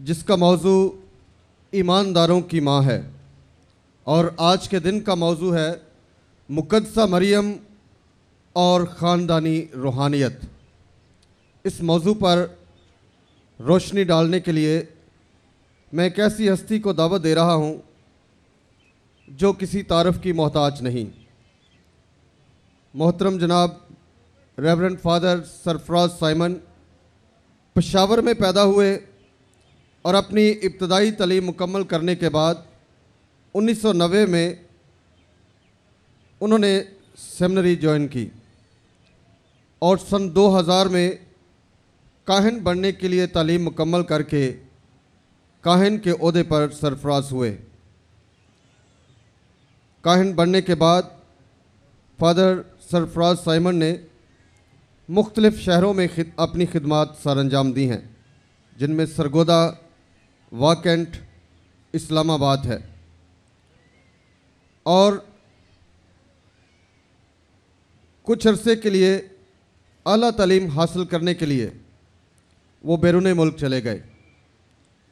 جس کا موضوع ایمانداروں کی ماں ہے، اور آج کے دن کا موضوع ہے مقدسہ مریم اور خاندانی روحانیت۔ اس موضوع پر روشنی ڈالنے کے لیے میں ایک ایسی ہستی کو دعوت دے رہا ہوں جو کسی تعارف کی محتاج نہیں۔ محترم جناب ریورنڈ فادر سرفراز سائمن پشاور میں پیدا ہوئے اور اپنی ابتدائی تعلیم مکمل کرنے کے بعد 1990 میں انہوں نے سیمنری جوائن کی اور سن 2000 میں کاہن بننے کے لیے تعلیم مکمل کر کے کاہن کے عہدے پر سرفراز ہوئے۔ کاہن بننے کے بعد فادر سرفراز سائمن نے مختلف شہروں میں اپنی خدمات سر انجام دی ہیں، جن میں سرگودا، واکنٹ، اسلام آباد ہے، اور کچھ عرصے کے لیے اعلیٰ تعلیم حاصل کرنے کے لیے وہ بیرون ملک چلے گئے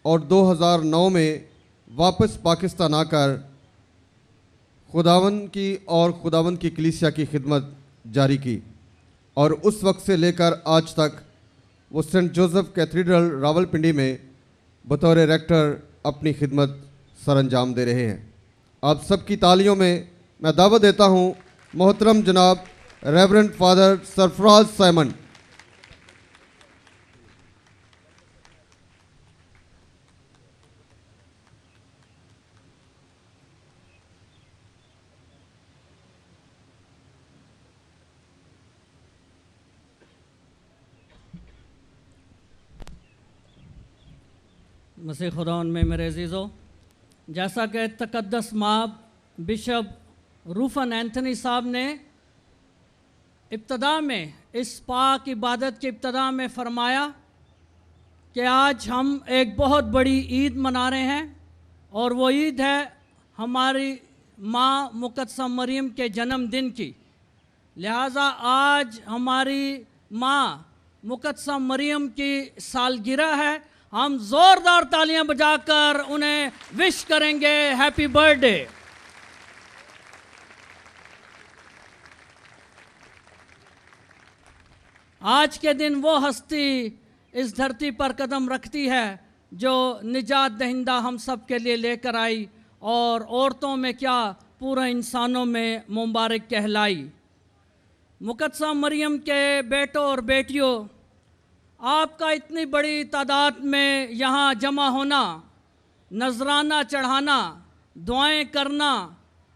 اور 2009 میں واپس پاکستان آ کر خداوند کی اور خداوند کی کلیسیا کی خدمت جاری کی، اور اس وقت سے لے کر آج تک وہ سینٹ جوزف کیتھیڈرل راولپنڈی میں بطور ریکٹر اپنی خدمت سر انجام دے رہے ہیں۔ آپ سب کی تالیوں میں دعوت دیتا ہوں محترم جناب ریورنڈ فادر سرفراز سائمن۔ مسیح خداوند میں میرے عزیزو، جیسا کہ تقدس ماب بشپ روفن اینتھنی صاحب نے ابتدا میں اس پاک عبادت کی ابتدا میں فرمایا کہ آج ہم ایک بہت بڑی عید منا رہے ہیں، اور وہ عید ہے ہماری ماں مقدسہ مریم کے جنم دن کی۔ لہٰذا آج ہماری ماں مقدسہ مریم کی سالگرہ ہے۔ ہم زوردار تالیاں بجا کر انہیں وش کریں گے ہیپی برتھ ڈے۔ آج کے دن وہ ہستی اس دھرتی پر قدم رکھتی ہے جو نجات دہندہ ہم سب کے لیے لے کر آئی، اور عورتوں میں کیا پورے انسانوں میں مبارک کہلائی۔ مقدسہ مریم کے بیٹوں اور بیٹیوں، آپ کا اتنی بڑی تعداد میں یہاں جمع ہونا، نذرانہ چڑھانا، دعائیں کرنا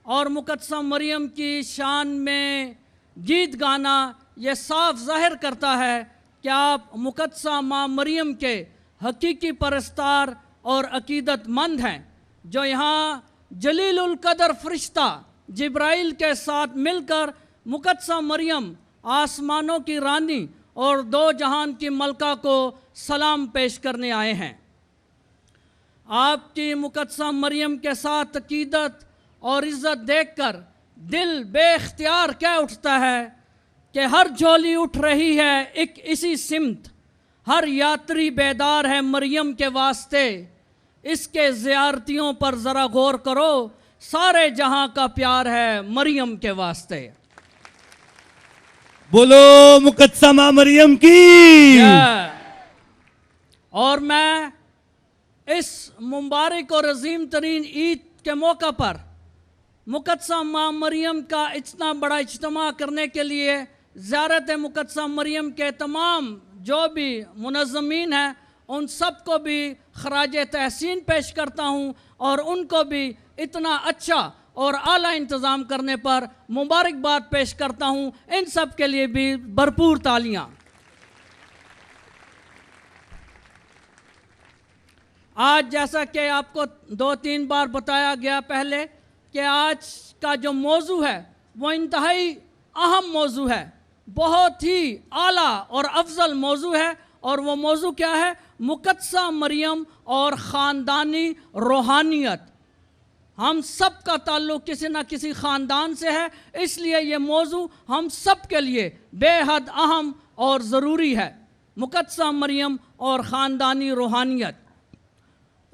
اور مقدسہ مریم کی شان میں گیت گانا، یہ صاف ظاہر کرتا ہے کہ آپ مقدسہ ماں مریم کے حقیقی پرستار اور عقیدت مند ہیں، جو یہاں جلیل القدر فرشتہ جبرائیل کے ساتھ مل کر مقدسہ مریم آسمانوں کی رانی اور دو جہان کی ملکہ کو سلام پیش کرنے آئے ہیں۔ آپ کی مقدسہ مریم کے ساتھ عقیدت اور عزت دیکھ کر دل بے اختیار کہہ اٹھتا ہے کہ ہر جھولی اٹھ رہی ہے ایک اسی سمت، ہر یاتری بیدار ہے مریم کے واسطے، اس کے زیارتیوں پر ذرا غور کرو، سارے جہاں کا پیار ہے مریم کے واسطے۔ بولو مقدسہ ماں مریم کی۔ اور میں اس مبارک اور عظیم ترین عید کے موقع پر مقدسہ ماں مریم کا اتنا بڑا اجتماع کرنے کے لیے زیارت مقدسہ مریم کے تمام جو بھی منظمین ہیں ان سب کو بھی خراج تحسین پیش کرتا ہوں، اور ان کو بھی اتنا اچھا اور اعلیٰ انتظام کرنے پر مبارکباد پیش کرتا ہوں۔ ان سب کے لیے بھی بھرپور تالیاں۔ آج جیسا کہ آپ کو 2-3 بار بتایا گیا پہلے کہ آج کا جو موضوع ہے وہ انتہائی اہم موضوع ہے، بہت ہی اعلیٰ اور افضل موضوع ہے، اور وہ موضوع کیا ہے؟ مقدسہ مریم اور خاندانی روحانیت۔ ہم سب کا تعلق کسی نہ کسی خاندان سے ہے، اس لیے یہ موضوع ہم سب کے لیے بے حد اہم اور ضروری ہے۔ مقدسہ مریم اور خاندانی روحانیت۔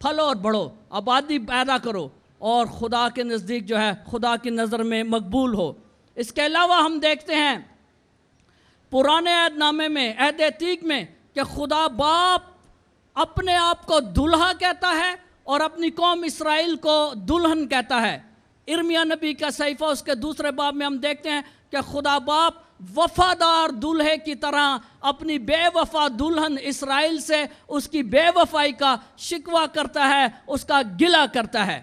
پھلو اور بڑھو، آبادی پیدا کرو اور خدا کے نزدیک جو ہے خدا کی نظر میں مقبول ہو۔ اس کے علاوہ ہم دیکھتے ہیں پرانے عہد نامے میں، عہد عتیق میں، کہ خدا باپ اپنے آپ کو دلہا کہتا ہے اور اپنی قوم اسرائیل کو دلہن کہتا ہے۔ ارمیا نبی کا صحیفہ اس کے دوسرے باب میں ہم دیکھتے ہیں کہ خدا باپ وفادار دلہے کی طرح اپنی بے وفا دلہن اسرائیل سے اس کی بے وفائی کا شکوہ کرتا ہے، اس کا گلہ کرتا ہے۔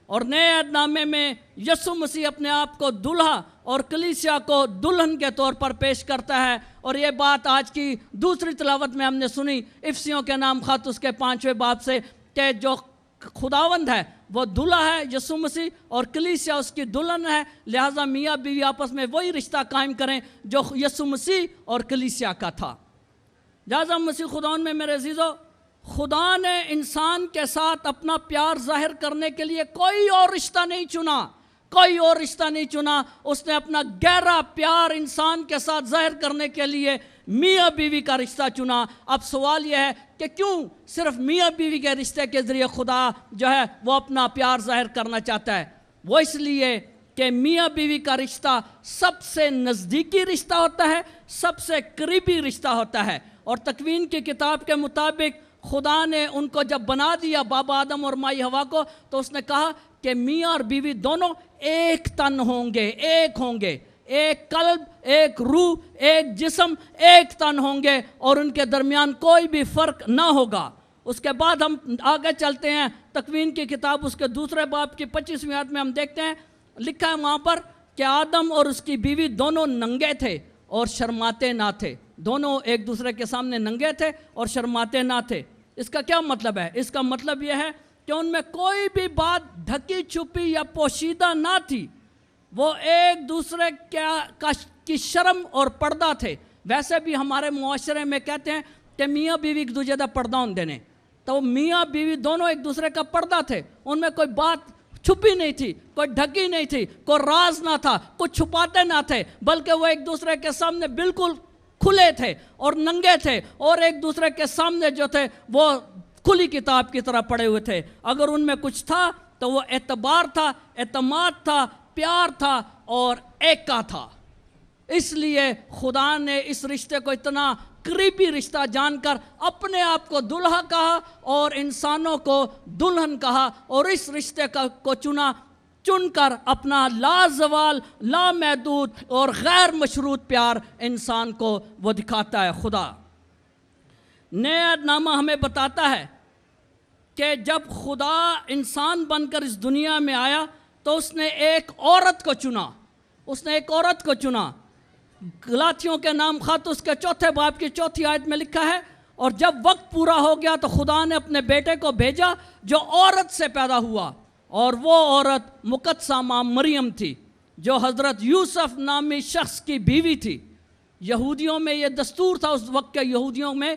اور نئے عہد نامے میں یسوع مسیح اپنے آپ کو دلہا اور کلیسیا کو دلہن کے طور پر پیش کرتا ہے، اور یہ بات آج کی دوسری تلاوت میں ہم نے سنی افسیوں کے نام خط اس کے 5ویں باب سے، کہ جو خداوند ہے وہ دلہا ہے یسوع مسیح اور کلیسیا اس کی دلہن ہے، لہٰذا میاں بیوی آپس میں وہی رشتہ قائم کریں جو یسوع مسیح اور کلیسیا کا تھا۔ لہٰذا مسیح خداوند میں میرے عزیزو، خدا نے انسان کے ساتھ اپنا پیار ظاہر کرنے کے لیے کوئی اور رشتہ نہیں چنا، کوئی اور رشتہ نہیں چنا۔ اس نے اپنا گہرا پیار انسان کے ساتھ ظاہر کرنے کے لیے میاں بیوی کا رشتہ چنا۔ اب سوال یہ ہے کہ کیوں صرف میاں بیوی کے رشتے کے ذریعے خدا جو ہے وہ اپنا پیار ظاہر کرنا چاہتا ہے؟ وہ اس لیے کہ میاں بیوی کا رشتہ سب سے نزدیکی رشتہ ہوتا ہے، سب سے قریبی رشتہ ہوتا ہے۔ اور تکوین کی کتاب کے مطابق خدا نے ان کو جب بنا دیا، بابا آدم اور مائی ہوا کو، تو اس نے کہا کہ میاں اور بیوی دونوں ایک تن ہوں گے، ایک ہوں گے، ایک قلب، ایک روح، ایک جسم، ایک تن ہوں گے، اور ان کے درمیان کوئی بھی فرق نہ ہوگا۔ اس کے بعد ہم آگے چلتے ہیں، تکوین کی کتاب اس کے دوسرے باب کی 25ویں آیت میں ہم دیکھتے ہیں، لکھا ہے وہاں پر کہ آدم اور اس کی بیوی دونوں ننگے تھے اور شرماتے نہ تھے۔ دونوں ایک دوسرے کے سامنے ننگے تھے اور شرماتے نہ تھے۔ اس کا کیا مطلب ہے؟ اس کا مطلب یہ ہے کہ ان میں کوئی بھی بات ڈھکی چھپی یا پوشیدہ نہ تھی، وہ ایک دوسرے کی شرم اور پردہ تھے۔ ویسے بھی ہمارے معاشرے میں کہتے ہیں کہ میاں بیوی ایک دوسرے کا پردہ ہوں دینے، تو میاں بیوی دونوں ایک دوسرے کا پردہ تھے، ان میں کوئی بات چھپی نہیں تھی، کوئی ڈھکی نہیں تھی، کوئی راز نہ تھا، کچھ چھپاتے نہ تھے، بلکہ وہ ایک دوسرے کے سامنے بالکل کھلے تھے اور ننگے تھے، اور ایک دوسرے کے سامنے جو تھے وہ کھلی کتاب کی طرح پڑے ہوئے تھے۔ اگر ان میں کچھ تھا تو وہ اعتبار تھا، اعتماد تھا، پیار تھا اور ایکا تھا۔ اس لیے خدا نے اس رشتے کو اتنا قریبی رشتہ جان کر اپنے آپ کو دلہا کہا اور انسانوں کو دلہن کہا، اور اس رشتے کو چن کر اپنا لازوال، لامحدود اور غیر مشروط پیار انسان کو وہ دکھاتا ہے خدا۔ نئے عہد نامہ ہمیں بتاتا ہے کہ جب خدا انسان بن کر اس دنیا میں آیا تو اس نے ایک عورت کو چنا، اس نے ایک عورت کو چنا۔ گلاطیوں کے نام خط اس کے 4 باب کی 4 آیت میں لکھا ہے، اور جب وقت پورا ہو گیا تو خدا نے اپنے بیٹے کو بھیجا جو عورت سے پیدا ہوا، اور وہ عورت مقدسہ ماں مریم تھی جو حضرت یوسف نامی شخص کی بیوی تھی۔ یہودیوں میں یہ دستور تھا اس وقت کے یہودیوں میں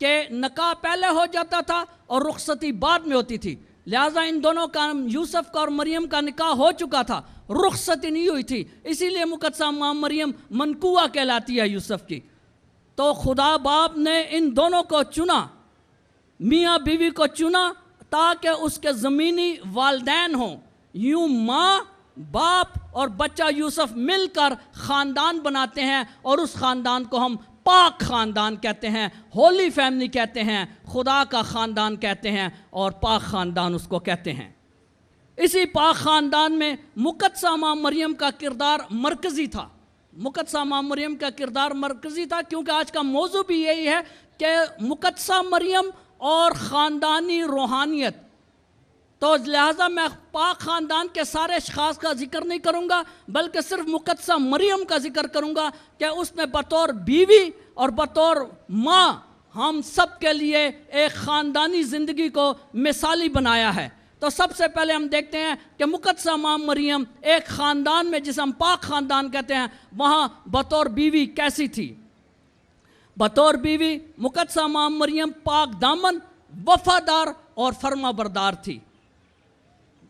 کہ نکاح پہلے ہو جاتا تھا اور رخصتی بعد میں ہوتی تھی، لہٰذا ان دونوں کا، یوسف کا اور مریم کا نکاح ہو چکا تھا، رخصتی نہیں ہوئی تھی، اسی لیے مقدسہ ماں مریم منقوہ کہلاتی ہے یوسف کی۔ تو خدا باپ نے ان دونوں کو چنا، میاں بیوی کو چنا، تاکہ اس کے زمینی والدین ہوں۔ یوں ماں، باپ اور بچہ یوسف مل کر خاندان بناتے ہیں، اور اس خاندان کو ہم پاک خاندان کہتے ہیں، ہولی فیملی کہتے ہیں، خدا کا خاندان کہتے ہیں، اور پاک خاندان اس کو کہتے ہیں۔ اسی پاک خاندان میں مقدسہ ماں مریم کا کردار مرکزی تھا، مقدسہ ماں مریم کا کردار مرکزی تھا، کیونکہ آج کا موضوع بھی یہی ہے کہ مقدسہ مریم اور خاندانی روحانیت۔ تو لہٰذا میں پاک خاندان کے سارے اشخاص کا ذکر نہیں کروں گا، بلکہ صرف مقدسہ مریم کا ذکر کروں گا کہ اس نے بطور بیوی اور بطور ماں ہم سب کے لیے ایک خاندانی زندگی کو مثالی بنایا ہے۔ تو سب سے پہلے ہم دیکھتے ہیں کہ مقدسہ ماں مریم ایک خاندان میں، جسے ہم پاک خاندان کہتے ہیں، وہاں بطور بیوی کیسی تھی۔ بطور بیوی مقدسہ ماں مریم پاک دامن، وفادار اور فرما بردار تھی۔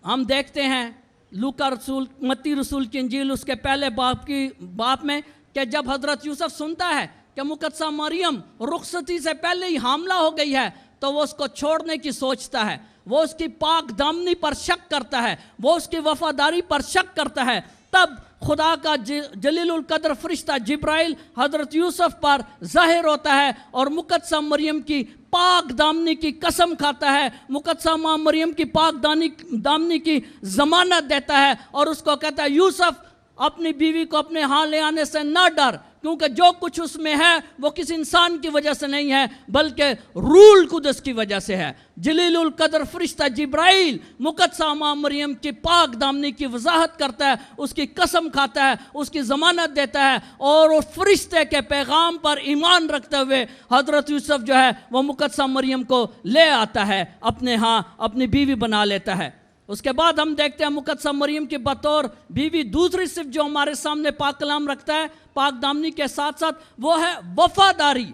ہم دیکھتے ہیں لوکا رسول، متی رسول کی انجیل اس کے پہلے باب میں کہ جب حضرت یوسف سنتا ہے کہ مقدسہ مریم رخصتی سے پہلے ہی حاملہ ہو گئی ہے تو وہ اس کو چھوڑنے کی سوچتا ہے، وہ اس کی پاک دامنی پر شک کرتا ہے, وہ اس کی وفاداری پر شک کرتا ہے, تب خدا کا جلیل القدر فرشتہ جبرائیل حضرت یوسف پر ظاہر ہوتا ہے اور مقدسہ مریم کی پاک دامنی کی قسم کھاتا ہے, مقدسہ ماں مریم کی پاک دامنی کی ضمانت دیتا ہے اور اس کو کہتا ہے یوسف اپنی بیوی کو اپنے ہاں لے آنے سے نہ ڈر, کیونکہ جو کچھ اس میں ہے وہ کسی انسان کی وجہ سے نہیں ہے بلکہ روح القدس کی وجہ سے ہے. جلیل القدر فرشتہ جبرائیل مقدسہ ماں مریم کی پاک دامنی کی وضاحت کرتا ہے, اس کی قسم کھاتا ہے, اس کی ضمانت دیتا ہے اور اس فرشتے کے پیغام پر ایمان رکھتے ہوئے حضرت یوسف جو ہے وہ مقدسہ مریم کو لے آتا ہے, اپنے ہاں اپنی بیوی بنا لیتا ہے. اس کے بعد ہم دیکھتے ہیں مقدسہ مریم کی بطور بیوی دوسری صفت جو ہمارے سامنے پاک کلام رکھتا ہے پاک دامنی کے ساتھ ساتھ, وہ ہے وفاداری.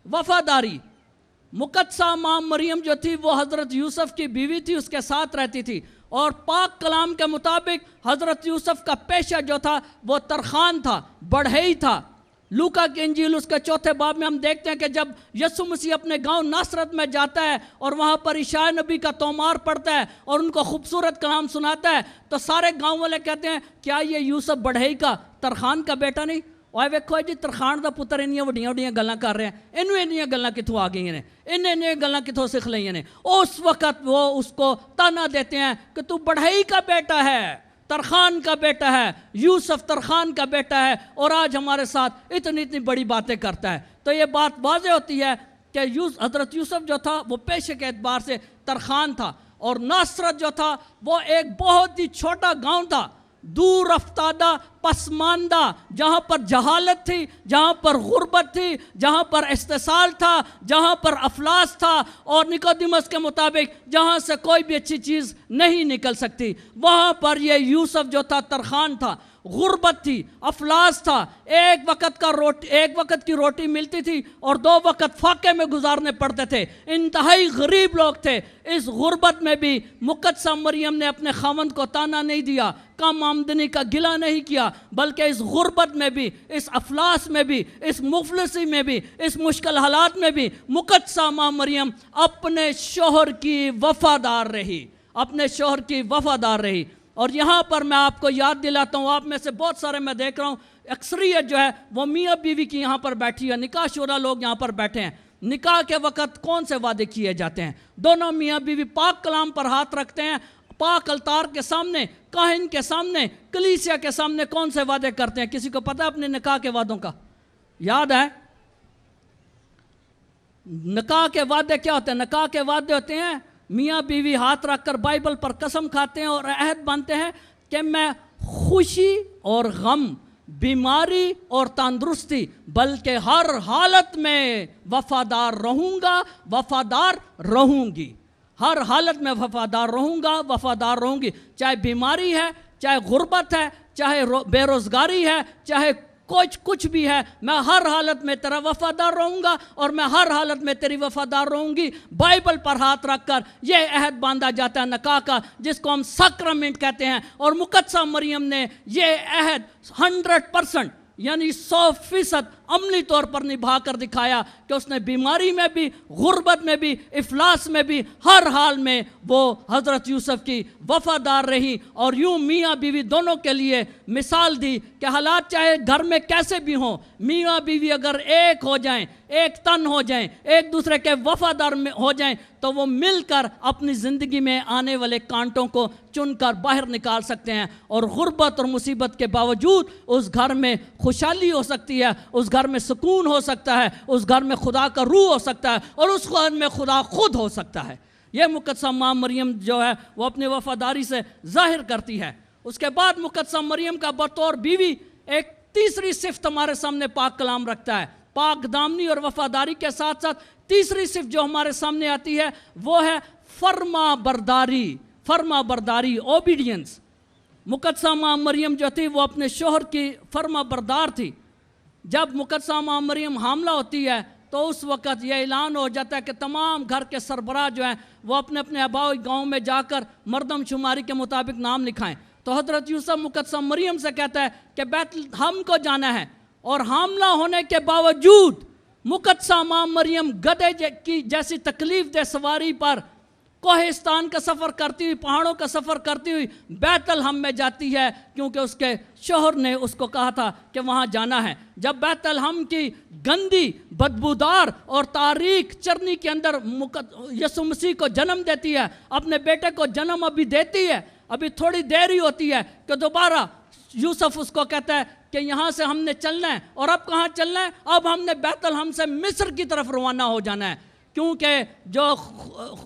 وفاداری. مقدسہ ماں مریم جو تھی وہ حضرت یوسف کی بیوی تھی, اس کے ساتھ رہتی تھی اور پاک کلام کے مطابق حضرت یوسف کا پیشہ جو تھا وہ ترخان تھا, بڑھئی تھا. لوکا کی انجیل اس کے 4 باب میں ہم دیکھتے ہیں کہ جب یسوع مسیح اپنے گاؤں ناصرت میں جاتا ہے اور وہاں پر عیسیٰ نبی کا تومار پڑھتا ہے اور ان کو خوبصورت کلام سناتا ہے تو سارے گاؤں والے کہتے ہیں کیا یہ یوسف بڑھئی کا ترخان کا بیٹا نہیں؟ اور ویکھو جی ترخان دا پتر انیاں وڈیاں وڈیاں گلاں کر رہے ہیں, انہوں انیاں گلاں کتھوں آ گئی ہیں, انہیں گلاں کتھوں سکھ لئی ہیں. اس وقت وہ اس کو تانا دیتے ہیں کہ تو بڑھئی کا بیٹا ہے, ترخان کا بیٹا ہے, یوسف ترخان کا بیٹا ہے اور آج ہمارے ساتھ اتنی بڑی باتیں کرتا ہے. تو یہ بات واضح ہوتی ہے کہ حضرت یوسف جو تھا وہ پیشے کے اعتبار سے ترخان تھا اور ناصرت جو تھا وہ ایک بہت ہی چھوٹا گاؤں تھا, دور افتادہ پسماندہ, جہاں پر جہالت تھی, جہاں پر غربت تھی, جہاں پر استحصال تھا, جہاں پر افلاس تھا اور نیکودیمس کے مطابق جہاں سے کوئی بھی اچھی چیز نہیں نکل سکتی, وہاں پر یہ یوسف جو تھا ترخان تھا. غربت تھی, افلاس تھا, ایک وقت کی روٹی ملتی تھی اور 2 وقت فاقے میں گزارنے پڑتے تھے, انتہائی غریب لوگ تھے. اس غربت میں بھی مقدسہ مریم نے اپنے خاوند کو تانا نہیں دیا, کم آمدنی کا گلہ نہیں کیا, بلکہ اس غربت میں بھی, اس افلاس میں بھی, اس مفلسی میں بھی, اس مشکل حالات میں بھی مقدسہ ماں مریم اپنے شوہر کی وفادار رہی, اپنے شوہر کی وفادار رہی. اور یہاں پر میں آپ کو یاد دلاتا ہوں, آپ میں سے بہت سارے میں دیکھ رہا ہوں اکثریت جو ہے وہ میاں بیوی کی یہاں پر بیٹھی ہے, نکاح شدہ لوگ یہاں پر بیٹھے ہیں. نکاح کے وقت کون سے وعدے کیے جاتے ہیں؟ دونوں میاں بیوی پاک کلام پر ہاتھ رکھتے ہیں, پاک الطار کے سامنے, کاہن کے سامنے, کلیسیا کے سامنے کون سے وعدے کرتے ہیں؟ کسی کو پتہ ہے اپنے نکاح کے وعدوں کا؟ یاد ہے نکاح کے وعدے کیا ہوتے ہیں؟ نکاح کے وعدے ہوتے ہیں میاں بیوی ہاتھ رکھ کر بائبل پر قسم کھاتے ہیں اور عہد باندھتے ہیں کہ میں خوشی اور غم, بیماری اور تندرستی, بلکہ ہر حالت میں وفادار رہوں گا, وفادار رہوں گی, ہر حالت میں وفادار رہوں گا, وفادار رہوں گی. چاہے بیماری ہے, چاہے غربت ہے, چاہے بے روزگاری ہے, چاہے کچھ بھی ہے, میں ہر حالت میں تیرا وفادار رہوں گا اور میں ہر حالت میں تیری وفادار رہوں گی. بائبل پر ہاتھ رکھ کر یہ عہد باندھا جاتا ہے نکاح کا, جس کو ہم سیکرمنٹ کہتے ہیں. اور مقدسہ مریم نے یہ عہد 100% یعنی 100% عملی طور پر نبھا کر دکھایا کہ اس نے بیماری میں بھی, غربت میں بھی, افلاس میں بھی, ہر حال میں وہ حضرت یوسف کی وفادار رہی اور یوں میاں بیوی دونوں کے لیے مثال دی کہ حالات چاہے گھر میں کیسے بھی ہوں, میاں بیوی اگر ایک ہو جائیں, ایک تن ہو جائیں, ایک دوسرے کے وفادار ہو جائیں تو وہ مل کر اپنی زندگی میں آنے والے کانٹوں کو چن کر باہر نکال سکتے ہیں اور غربت اور مصیبت کے باوجود اس گھر میں خوشحالی ہو سکتی ہے, اس گھر میں سکون ہو سکتا ہے, اس گھر میں خدا کا روح ہو سکتا ہے اور اس گھر میں خدا خود ہو سکتا ہے. یہ مقدسہ ماں مریم جو ہے وہ اپنی وفاداری سے ظاہر کرتی ہے. اس کے بعد مقدسہ مریم کا بطور بیوی ایک تیسری صفت ہمارے سامنے پاک کلام رکھتا ہے. پاک دامنی اور وفاداری کے ساتھ ساتھ تیسری صفت جو ہمارے سامنے آتی ہے وہ ہے فرما برداری. فرما برداری, اوبیڈینس. مقدسہ ماں مریم جو تھی وہ اپنے شوہر کی فرما بردار تھی. جب مقدسہ ماں مریم حاملہ ہوتی ہے تو اس وقت یہ اعلان ہو جاتا ہے کہ تمام گھر کے سربراہ جو ہیں وہ اپنے اپنے آبائی گاؤں میں جا کر مردم شماری کے مطابق نام لکھائیں. تو حضرت یوسف مقدسہ مریم سے کہتا ہے کہ بیت لحم کو جانا ہے, اور حاملہ ہونے کے باوجود مقدسہ ماں مریم گدھے کی جیسی تکلیف دہ سواری پر کوہستان کا سفر کرتی ہوئی، پہاڑوں کا سفر کرتی ہوئی بیت الحم میں جاتی ہے، کیونکہ اس کے شوہر نے اس کو کہا تھا کہ وہاں جانا ہے۔ جب بیت الحم کی گندی، بدبودار اور تاریک چرنی کے اندر یسوع مسیح کو جنم دیتی ہے، اپنے بیٹے کو جنم ابھی دیتی ہے، ابھی تھوڑی دیر ہی ہوتی ہے کہ دوبارہ یوسف اس کو کہتا ہے کہ یہاں سے ہم نے چلنا ہے، اور اب کہاں چلنا ہے؟ اب ہم نے بیت الحم سے مصر کی طرف روانہ ہو جانا ہے، کیونکہ جو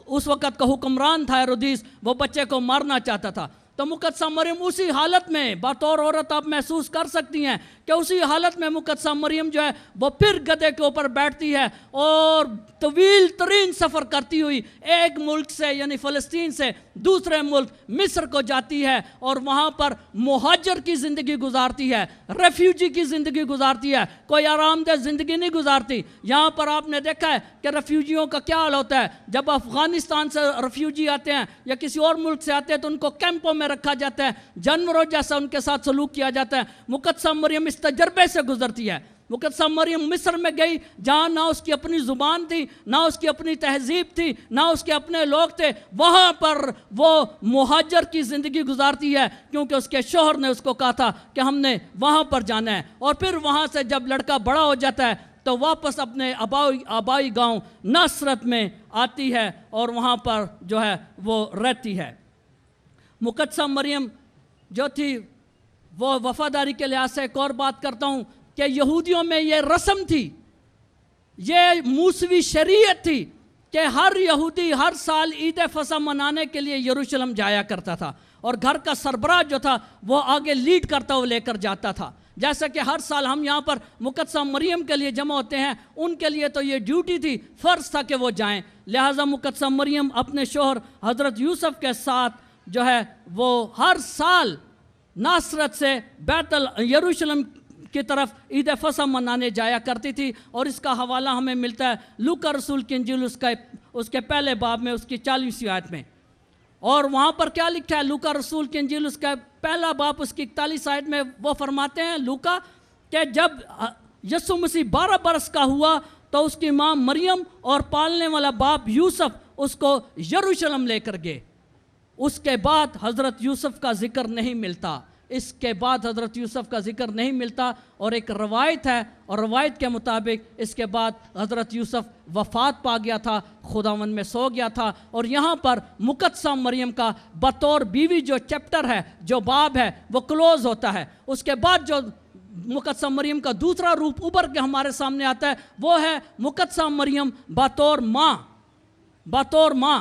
اس وقت کا حکمران تھا ہیرودیس، وہ بچے کو مارنا چاہتا تھا۔ تو مقدسہ مریم اسی حالت میں بطور عورت آپ محسوس کر سکتی ہیں کہ اسی حالت میں مقدسہ مریم جو ہے وہ پھر گدھے کے اوپر بیٹھتی ہے اور طویل ترین سفر کرتی ہوئی ایک ملک سے یعنی فلسطین سے دوسرے ملک مصر کو جاتی ہے، اور وہاں پر مہاجر کی زندگی گزارتی ہے، ریفیوجی کی زندگی گزارتی ہے، کوئی آرام دہ زندگی نہیں گزارتی۔ یہاں پر آپ نے دیکھا ہے کہ ریفیوجیوں کا کیا حال ہوتا ہے، جب افغانستان سے ریفیوجی آتے ہیں یا کسی اور ملک سے آتے ہیں تو ان کو کیمپوں میں رکھا جاتا ہے، جانوروں جیسا ان کے ساتھ سلوک کیا جاتا ہے۔ مقدسہ مریم اس تجربے سے گزرتی ہے۔ مقدسہ مریم مصر میں گئی جہاں نہ اس کی اپنی زبان تھی، نہ اس کی اپنی تہذیب تھی، نہ اس کے اپنے لوگ تھے، وہاں پر وہ مہاجر کی زندگی گزارتی ہے، کیونکہ اس کے شوہر نے اس کو کہا تھا کہ ہم نے وہاں پر جانا ہے۔ اور پھر وہاں سے جب لڑکا بڑا ہو جاتا ہے تو واپس اپنے آبائی گاؤں ناصرت میں آتی ہے اور وہاں پر جو ہے وہ رہتی ہے۔ مقدسہ مریم جو تھی وہ وفاداری کے لحاظ سے ایک اور بات کرتا ہوں کہ یہودیوں میں یہ رسم تھی، یہ موسوی شریعت تھی کہ ہر یہودی ہر سال عید فصح منانے کے لیے یروشلم جایا کرتا تھا، اور گھر کا سربراہ جو تھا وہ آگے لیڈ کرتا ہوا لے کر جاتا تھا۔ جیسا کہ ہر سال ہم یہاں پر مقدسہ مریم کے لیے جمع ہوتے ہیں، ان کے لیے تو یہ ڈیوٹی تھی، فرض تھا کہ وہ جائیں، لہٰذا مقدسہ مریم اپنے شوہر حضرت یوسف کے ساتھ جو ہے وہ ہر سال ناصرت سے یروشلم کی طرف عید فصح منانے جایا کرتی تھی۔ اور اس کا حوالہ ہمیں ملتا ہے لوکا رسول کی انجیل اس کے پہلے باب میں اس کی 40ویں آیت میں، اور وہاں پر کیا لکھا ہے؟ لوکا رسول کی انجیل اس کا پہلا باب اس کی 41 آیت میں وہ فرماتے ہیں لوکا کہ جب یسوع مسیح 12 برس کا ہوا تو اس کی ماں مریم اور پالنے والا باپ یوسف اس کو یروشلم لے کر گئے۔ اس کے بعد حضرت یوسف کا ذکر نہیں ملتا، اس کے بعد حضرت یوسف کا ذکر نہیں ملتا، اور ایک روایت ہے، اور روایت کے مطابق اس کے بعد حضرت یوسف وفات پا گیا تھا، خداوند میں سو گیا تھا۔ اور یہاں پر مقدسہ مریم کا بطور بیوی جو چیپٹر ہے، جو باب ہے، وہ کلوز ہوتا ہے۔ اس کے بعد جو مقدسہ مریم کا دوسرا روپ ابھر کے ہمارے سامنے آتا ہے وہ ہے مقدسہ مریم بطور ماں۔ بطور ماں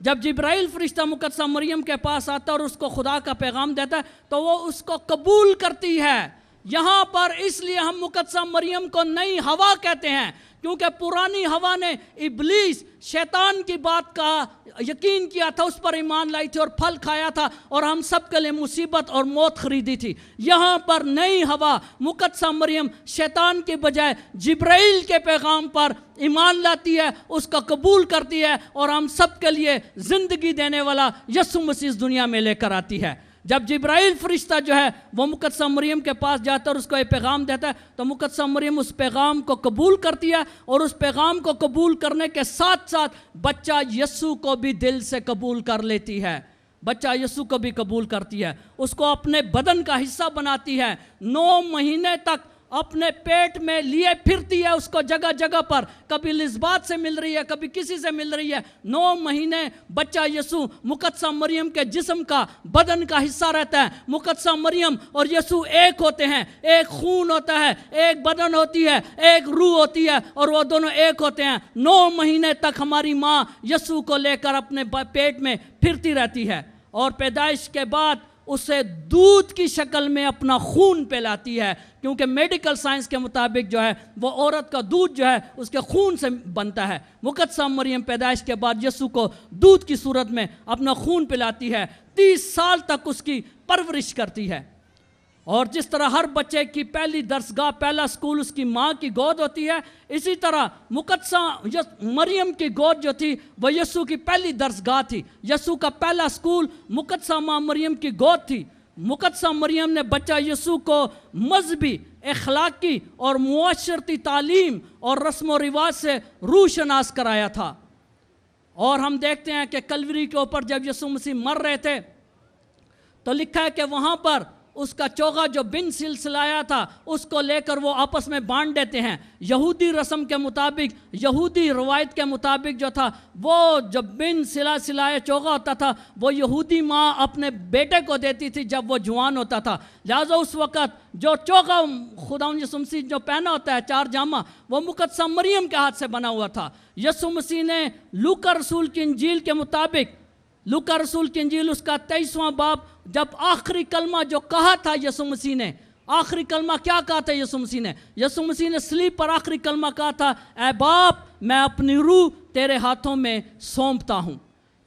جب جبرائیل فرشتہ مقدسہ مریم کے پاس آتا ہے اور اس کو خدا کا پیغام دیتا ہے تو وہ اس کو قبول کرتی ہے۔ یہاں پر اس لیے ہم مقدسہ مریم کو نئی ہوا کہتے ہیں، کیونکہ پرانی ہوا نے ابلیس شیطان کی بات کا یقین کیا تھا، اس پر ایمان لائی تھی اور پھل کھایا تھا، اور ہم سب کے لیے مصیبت اور موت خریدی تھی۔ یہاں پر نئی ہوا مقدسہ مریم شیطان کے بجائے جبرائیل کے پیغام پر ایمان لاتی ہے، اس کا قبول کرتی ہے، اور ہم سب کے لیے زندگی دینے والا یسوع مسیح اس دنیا میں لے کر آتی ہے۔ جب جبرائیل فرشتہ جو ہے وہ مقدسہ مریم کے پاس جاتا ہے اور اس کو یہ پیغام دیتا ہے تو مقدسہ مریم اس پیغام کو قبول کرتی ہے، اور اس پیغام کو قبول کرنے کے ساتھ ساتھ بچہ یسوع کو بھی دل سے قبول کر لیتی ہے۔ بچہ یسوع کو بھی قبول کرتی ہے، اس کو اپنے بدن کا حصہ بناتی ہے، 9 مہینے تک اپنے پیٹ میں لیے پھرتی ہے اس کو جگہ جگہ پر، کبھی لزبات سے مل رہی ہے، کبھی کسی سے مل رہی ہے۔ 9 مہینے بچہ یسوع مقدسہ مریم کے جسم کا بدن کا حصہ رہتا ہے۔ مقدسہ مریم اور یسوع ایک ہوتے ہیں، ایک خون ہوتا ہے، ایک بدن ہوتی ہے، ایک روح ہوتی ہے، اور وہ دونوں ایک ہوتے ہیں۔ 9 مہینے تک ہماری ماں یسوع کو لے کر اپنے پیٹ میں پھرتی رہتی ہے، اور پیدائش کے بعد اسے دودھ کی شکل میں اپنا خون پلاتی ہے، کیونکہ میڈیکل سائنس کے مطابق جو ہے وہ عورت کا دودھ جو ہے اس کے خون سے بنتا ہے۔ مقدسہ مریم پیدائش کے بعد یسوع کو دودھ کی صورت میں اپنا خون پلاتی ہے، 30 سال تک اس کی پرورش کرتی ہے۔ اور جس طرح ہر بچے کی پہلی درسگاہ، پہلا سکول اس کی ماں کی گود ہوتی ہے، اسی طرح مقدسہ مریم کی گود جو تھی وہ یسوع کی پہلی درسگاہ تھی۔ یسوع کا پہلا سکول مقدسہ ماں مریم کی گود تھی۔ مقدسہ مریم نے بچہ یسوع کو مذہبی، اخلاقی اور معاشرتی تعلیم اور رسم و رواج سے روح شناس کرایا تھا، اور ہم دیکھتے ہیں کہ کلوری کے اوپر جب یسوع مسیح مر رہے تھے تو لکھا ہے کہ وہاں پر اس کا چوغا جو بن سلسلایا تھا اس کو لے کر وہ آپس میں بانٹ دیتے ہیں. یہودی رسم کے مطابق, یہودی روایت کے مطابق جو تھا وہ جو بن سلایا چوغا ہوتا تھا وہ یہودی ماں اپنے بیٹے کو دیتی تھی جب وہ جوان ہوتا تھا. لہٰذا اس وقت جو چوغا خدا یسوع مسیح جو پہنا ہوتا ہے 4 جامہ وہ مقدسہ مریم کے ہاتھ سے بنا ہوا تھا. یسوع مسیح نے لوکا رسول کی انجیل کے مطابق, لوکا رسول کی انجیل اس کا 23واں باب, جب آخری کلمہ جو کہا تھا یسوع مسیح نے, آخری کلمہ کیا کہا تھا یسوع مسیح نے؟ یسوع مسیح نے صلیب پر آخری کلمہ کہا تھا, اے باپ میں اپنی روح تیرے ہاتھوں میں سونپتا ہوں.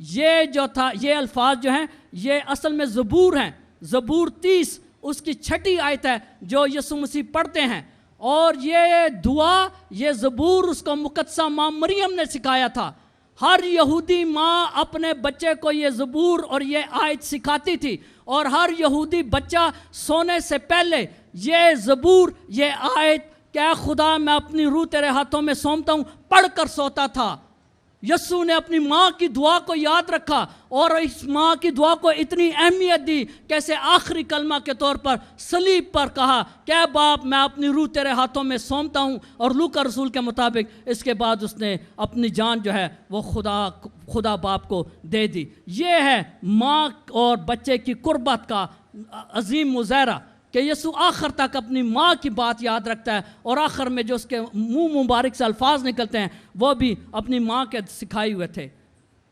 یہ جو تھا, یہ الفاظ جو ہیں یہ اصل میں زبور ہیں. زبور 30 اس کی 6 آیت ہے جو یسوع مسیح پڑھتے ہیں. اور یہ دعا, یہ زبور اس کو مقدسہ ماں مریم نے سکھایا تھا. ہر یہودی ماں اپنے بچے کو یہ زبور اور یہ آیت سکھاتی تھی, اور ہر یہودی بچہ سونے سے پہلے یہ زبور, یہ آیت کہ اے خدا میں اپنی روح تیرے ہاتھوں میں سونپتا ہوں پڑھ کر سوتا تھا. یسوع نے اپنی ماں کی دعا کو یاد رکھا اور اس ماں کی دعا کو اتنی اہمیت دی کیسے آخری کلمہ کے طور پر صلیب پر کہا کہ اے باپ میں اپنی روح تیرے ہاتھوں میں سونپتا ہوں. اور لوکا رسول کے مطابق اس کے بعد اس نے اپنی جان جو ہے وہ خدا باپ کو دے دی. یہ ہے ماں اور بچے کی قربت کا عظیم مظاہرہ کہ یسوع آخر تک اپنی ماں کی بات یاد رکھتا ہے, اور آخر میں جو اس کے منہ مبارک سے الفاظ نکلتے ہیں وہ بھی اپنی ماں کے سکھائے ہوئے تھے.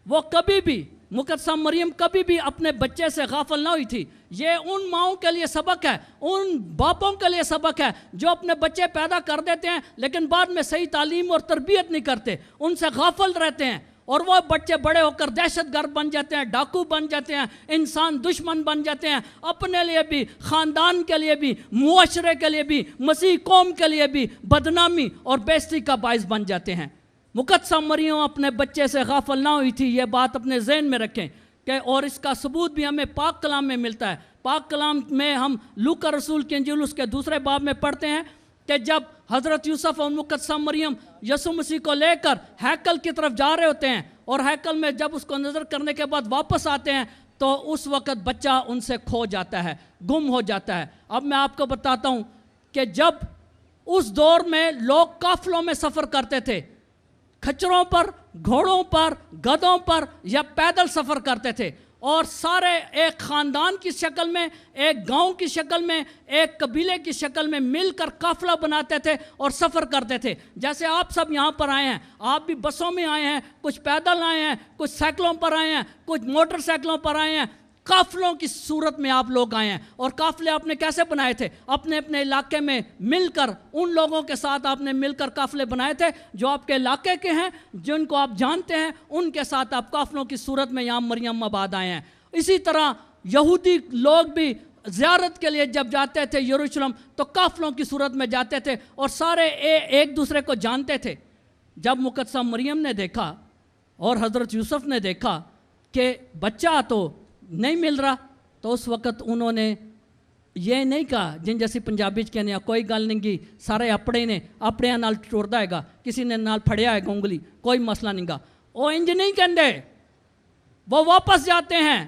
وہ کبھی بھی, مقدسہ مریم کبھی بھی اپنے بچے سے غافل نہ ہوئی تھی. یہ ان ماؤں کے لیے سبق ہے, ان باپوں کے لیے سبق ہے جو اپنے بچے پیدا کر دیتے ہیں لیکن بعد میں صحیح تعلیم اور تربیت نہیں کرتے, ان سے غافل رہتے ہیں, اور وہ بچے بڑے ہو کر دہشت گرد بن جاتے ہیں, ڈاکو بن جاتے ہیں, انسان دشمن بن جاتے ہیں, اپنے لیے بھی, خاندان کے لیے بھی, معاشرے کے لیے بھی, مسیح قوم کے لیے بھی بدنامی اور بے عزتی کا باعث بن جاتے ہیں. مقدسہ مریم اپنے بچے سے غافل نہ ہوئی تھی, یہ بات اپنے ذہن میں رکھیں کہ, اور اس کا ثبوت بھی ہمیں پاک کلام میں ملتا ہے. پاک کلام میں ہم لوکا رسول کی انجیل اس کے 2 باب میں پڑھتے ہیں کہ جب حضرت یوسف اور مقدسہ مریم یسوع مسیح کو لے کر ہیکل کی طرف جا رہے ہوتے ہیں, اور ہیکل میں جب اس کو نظر کرنے کے بعد واپس آتے ہیں تو اس وقت بچہ ان سے کھو جاتا ہے, گم ہو جاتا ہے. اب میں آپ کو بتاتا ہوں کہ جب اس دور میں لوگ قافلوں میں سفر کرتے تھے, کھچروں پر, گھوڑوں پر, گدھوں پر یا پیدل سفر کرتے تھے, اور سارے ایک خاندان کی شکل میں, ایک گاؤں کی شکل میں, ایک قبیلے کی شکل میں مل کر قافلہ بناتے تھے اور سفر کرتے تھے. جیسے آپ سب یہاں پر آئے ہیں, آپ بھی بسوں میں آئے ہیں, کچھ پیدل آئے ہیں, کچھ سائیکلوں پر آئے ہیں, کچھ موٹر سائیکلوں پر آئے ہیں, قافلوں کی صورت میں آپ لوگ آئے ہیں. اور قافلے آپ نے کیسے بنائے تھے؟ اپنے اپنے علاقے میں مل کر, ان لوگوں کے ساتھ آپ نے مل کر قافلے بنائے تھے جو آپ کے علاقے کے ہیں, جن کو آپ جانتے ہیں, ان کے ساتھ آپ قافلوں کی صورت میں یہاں مریم آباد آئے ہیں. اسی طرح یہودی لوگ بھی زیارت کے لیے جب جاتے تھے یروشلم تو قافلوں کی صورت میں جاتے تھے اور سارے ایک دوسرے کو جانتے تھے. جب مقدسہ مریم نے دیکھا اور حضرت یوسف نے دیکھا کہ بچہ تو نہیں مل رہا, تو اس وقت انہوں نے یہ نہیں کہا جن جیسی پنجابی کہنے کوئی گل نہیں گی, سارے اپنے نے اپنے نال ٹردا ہے گا, کسی نے نال پھڑیا ہے گونگلی, کوئی مسئلہ نہیں گا. وہ انج نہیں کہندے, وہ واپس جاتے ہیں,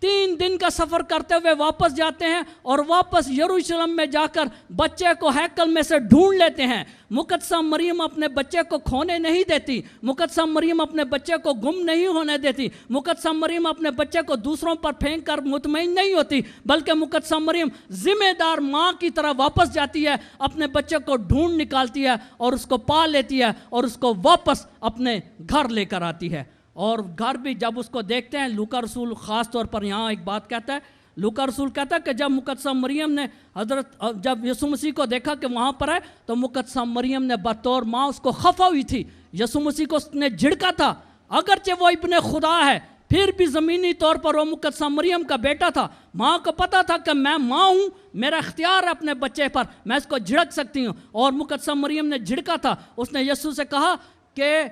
3 دن کا سفر کرتے ہوئے واپس جاتے ہیں, اور واپس یروشلم میں جا کر بچے کو ہیکل میں سے ڈھونڈ لیتے ہیں. مقدسہ مریم اپنے بچے کو کھونے نہیں دیتی, مقدسہ مریم اپنے بچے کو گم نہیں ہونے دیتی, مقدسہ مریم اپنے بچے کو دوسروں پر پھینک کر مطمئن نہیں ہوتی, بلکہ مقدسہ مریم ذمہ دار ماں کی طرح واپس جاتی ہے, اپنے بچے کو ڈھونڈ نکالتی ہے اور اس کو پال لیتی ہے اور اس کو واپس اپنے گھر لے کر آتی ہے. اور گھر بھی جب اس کو دیکھتے ہیں, لوکا رسول خاص طور پر یہاں ایک بات کہتا ہے, لوکا رسول کہتا ہے کہ جب مقدسہ مریم نے جب یسوع مسیح کو دیکھا کہ وہاں پر ہے, تو مقدسہ مریم نے بطور ماں اس کو خفا ہوئی تھی. یسوع مسیح کو اس نے جھڑکا تھا, اگرچہ وہ ابن خدا ہے پھر بھی زمینی طور پر وہ مقدسہ مریم کا بیٹا تھا. ماں کو پتا تھا کہ میں ماں ہوں, میرا اختیار ہے اپنے بچے پر, میں اس کو جھڑک سکتی ہوں. اور مقدسہ مریم نے جھڑکا تھا, اس نے یسوع سے کہا کہ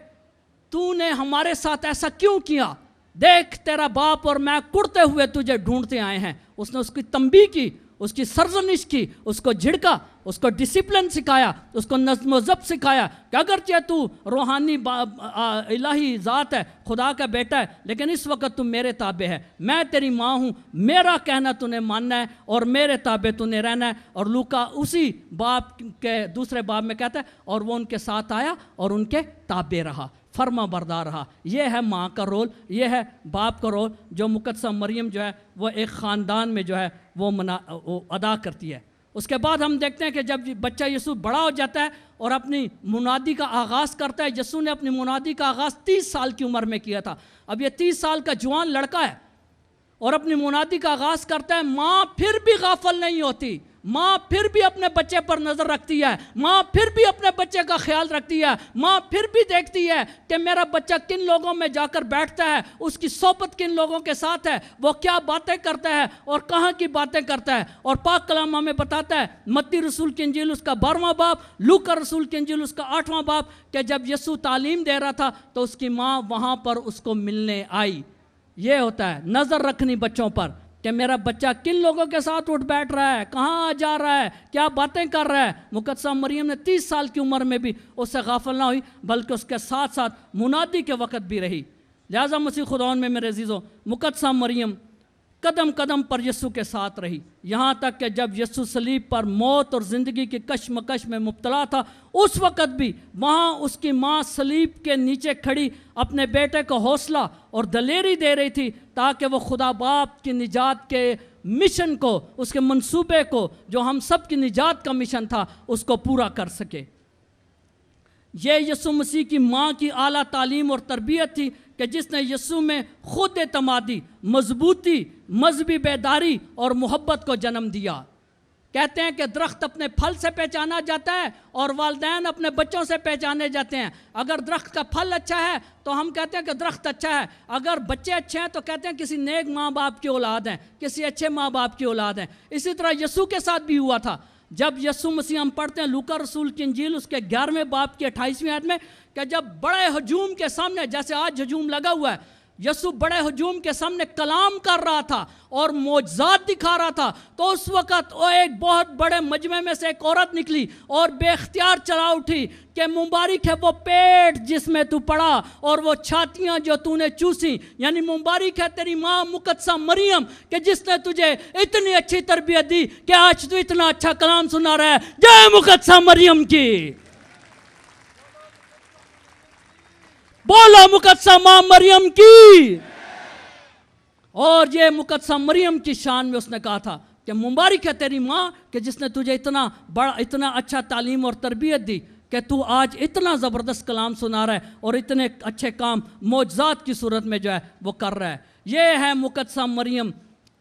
تو نے ہمارے ساتھ ایسا کیوں کیا, دیکھ تیرا باپ اور میں کڑتے ہوئے تجھے ڈھونڈتے آئے ہیں. اس نے اس کی تنبیہ کی اس کی سرزنش کی، اس کو جھڑکا، اس کو ڈسپلن سکھایا، اس کو نظم و ضبط سکھایا کہ اگرچہ تو روحانی الہی ذات ہے، خدا کا بیٹا ہے، لیکن اس وقت تم میرے تابع ہے، میں تیری ماں ہوں، میرا کہنا تو نے ماننا ہے اور میرے تابع تو نے رہنا ہے۔ اور لوکا اسی باب کے دوسرے باب میں کہتا ہے اور وہ ان کے ساتھ آیا اور ان کے تابع رہا، فرما بردار رہا۔ یہ ہے ماں کا رول، یہ ہے باپ کا رول جو مقدسہ مریم جو ہے وہ ایک خاندان میں جو ہے وہ ادا کرتی ہے۔ اس کے بعد ہم دیکھتے ہیں کہ جب بچہ یسوع بڑا ہو جاتا ہے اور اپنی منادی کا آغاز کرتا ہے، یسوع نے اپنی منادی کا آغاز 30 سال کی عمر میں کیا تھا۔ اب یہ 30 سال کا جوان لڑکا ہے اور اپنی منادی کا آغاز کرتا ہے۔ ماں پھر بھی غافل نہیں ہوتی، ماں پھر بھی اپنے بچے پر نظر رکھتی ہے، ماں پھر بھی اپنے بچے کا خیال رکھتی ہے، ماں پھر بھی دیکھتی ہے کہ میرا بچہ کن لوگوں میں جا کر بیٹھتا ہے، اس کی صحبت کن لوگوں کے ساتھ ہے، وہ کیا باتیں کرتا ہے اور کہاں کی باتیں کرتا ہے۔ اور پاک کلام ہمیں بتاتا ہے، متی رسول کی انجیل اس کا 12واں باب، لوکا رسول کی انجیل اس کا 8واں باب، کہ جب یسوع تعلیم دے رہا تھا تو اس کی ماں وہاں پر اس کو ملنے آئی۔ یہ ہوتا ہے نظر رکھنی بچوں پر کہ میرا بچہ کن لوگوں کے ساتھ اٹھ بیٹھ رہا ہے، کہاں جا رہا ہے، کیا باتیں کر رہا ہے۔ مقدسہ مریم نے 30 سال کی عمر میں بھی اس سے غافل نہ ہوئی، بلکہ اس کے ساتھ ساتھ منادی کے وقت بھی رہی۔ لہٰذا مسیح خداوند میں میرے عزیزوں، مقدسہ مریم قدم قدم پر یسوع کے ساتھ رہی، یہاں تک کہ جب یسوع صلیب پر موت اور زندگی کی کشمکش میں مبتلا تھا، اس وقت بھی وہاں اس کی ماں صلیب کے نیچے کھڑی اپنے بیٹے کو حوصلہ اور دلیری دے رہی تھی تاکہ وہ خدا باپ کی نجات کے مشن کو، اس کے منصوبے کو، جو ہم سب کی نجات کا مشن تھا، اس کو پورا کر سکے۔ یہ یسوع مسیح کی ماں کی اعلیٰ تعلیم اور تربیت تھی کہ جس نے یسوع میں خود اعتمادی، مضبوطی، مذہبی بیداری اور محبت کو جنم دیا۔ کہتے ہیں کہ درخت اپنے پھل سے پہچانا جاتا ہے اور والدین اپنے بچوں سے پہچانے جاتے ہیں۔ اگر درخت کا پھل اچھا ہے تو ہم کہتے ہیں کہ درخت اچھا ہے، اگر بچے اچھے ہیں تو کہتے ہیں کسی نیک ماں باپ کی اولاد ہیں، کسی اچھے ماں باپ کی اولاد ہیں۔ اسی طرح یسوع کے ساتھ بھی ہوا تھا۔ جب یسوع مسیح، ہم پڑھتے ہیں لوکا رسول کی انجیل اس کے 11ویں باب کی 28ویں آیت میں، کہ جب بڑے ہجوم کے سامنے، جیسے آج ہجوم لگا ہوا ہے، یسوع بڑے ہجوم کے سامنے کلام کر رہا تھا اور معجزات دکھا رہا تھا، تو اس وقت وہ ایک بہت بڑے مجمع میں سے ایک عورت نکلی اور بے اختیار چلا اٹھی کہ مبارک ہے وہ پیٹ جس میں تو پڑا اور وہ چھاتیاں جو تو نے چوسی، یعنی مبارک ہے تیری ماں مقدسہ مریم کہ جس نے تجھے اتنی اچھی تربیت دی کہ آج تو اتنا اچھا کلام سنا رہا ہے۔ جے مقدسہ مریم کی، بولو مقدسہ ماں مریم کی۔ اور یہ مقدسہ مریم کی شان میں اس نے کہا تھا کہ مبارک ہے تیری ماں کہ جس نے تجھے اتنا اچھا تعلیم اور تربیت دی کہ تو آج اتنا زبردست کلام سنا رہا ہے اور اتنے اچھے کام معجزات کی صورت میں جو ہے وہ کر رہا ہے۔ یہ ہے مقدسہ مریم